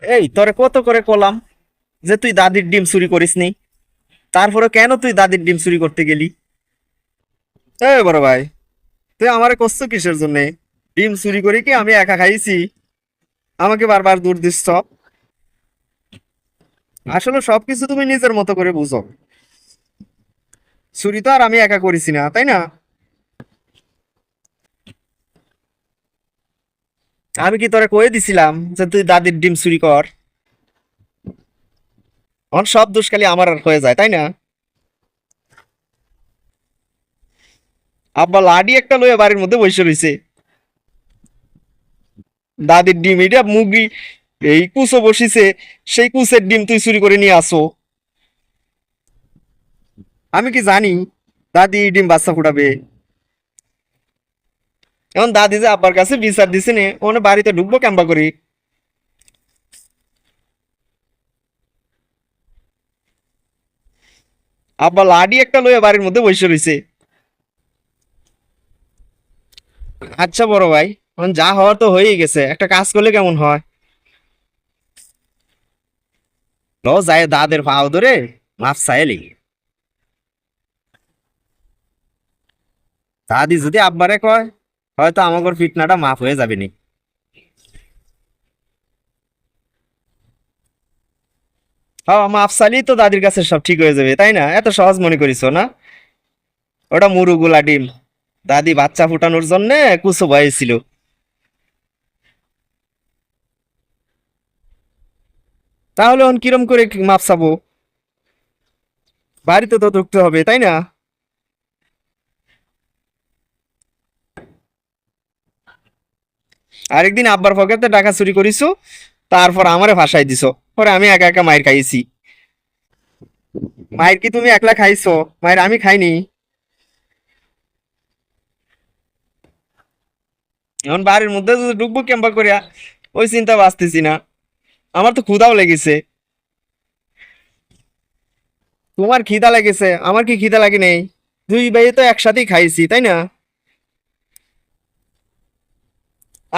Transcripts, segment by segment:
এই তোরে কত করে কলাম যে তুই দাদির ডিম চুরি করিসনি, তারপরে কেন তুই দাদির ডিম চুরি করতে গেলি? এই বড় ভাই, তুই আমারে করছো কিসের জন্য? ডিম চুরি করে কি আমি একা খাইছি? আমাকে বারবার দূর দিচ্ছ। আসলে সবকিছু তুমি নিজের মতো করে বুঝো। চুরি তো আর আমি একা করেছি না, তাই না? আমি কি তোরে কয়ে দিছিলাম যে তুই দাদির ডিম চুরি কর? এখন সব দোষ খালি আমার আর হয়ে যায়, তাই না? আব্বা লাডি একটা লইয়া বাড়ির মধ্যে বসে রইছে। দাদির ডিম এটা মুগি, এই কুচো বসিছে, সেই কুচের ডিম তুই চুরি করে নিয়ে আসো। আমি কি জানি দাদি এই ডিম বাচ্চা ফুটাবে? এখন দাদি যে আব্বার কাছে বিচার দিছে নে, ওনে বাড়িতে ঢুকবো কেমবা করি? আব্বা লাডি একটা লইয়া বাড়ির মধ্যে বসে রইছে। আচ্ছা বড় ভাই, এখন যা হওয়ার তো হয়েই গেছে, একটা কাজ করলে কেমন হয়? ল যায় দাদের পাও ধরে মাপ চাইলি। দাদি যদি আব্বারে কয়, হয়তো আমাগর ফিটনাটা মাফ হয়ে যাবে নি। হ্যাঁ, মাফ চাইলেই তো দাদির কাছে সব ঠিক হয়ে যাবে, তাই না? এত সহজ মনে করিস না? ওটা মুরুগুলা ডিম, দাদি বাচ্চা ফুটানোর জন্য কুচো বয়েছিল। তাহলে এখন কিরম করে মাপ চাবো? বাড়িতে তো ঢুকতে হবে, তাই না? আরেকদিন আব্বার পকেটে টাকা চুরি করিছো, তারপর আমারে ভাসাই দিছো, পরে আমি একা একা মাইর খাইছি। মাইর কি তুমি একলা খাইছো? মাইর আমি খাইনি। এখন বাড়ির মধ্যে যদি ঢুকবো কেমবা করিয়া, ওই চিন্তা বাঁচতেছি না। আমার তো ক্ষুধাও লেগেছে। তোমার খিদা লেগেছে, আমার কি খিদা লাগে নেই? দুই ভাই তো একসাথেই খাইছি, তাই না?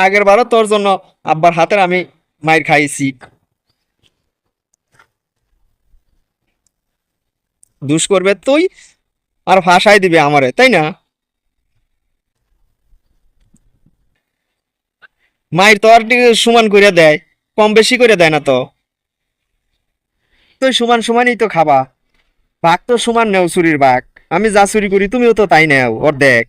আগের বারও তোর জন্য আব্বার হাতের আমি মাইর খাইছি। দুষ করবে তুই, আর ভাসাই দিবে আমারে, তাই না? মাইর তো আর সমান করে দেয়, কম বেশি করে দেয় না তো। তুই সমান সমানই তো খাবা। ভাগ তো সমান নেও, চুরির ভাগ। আমি যা চুরি করি তুমিও তো তাই নেও অর্ধেক।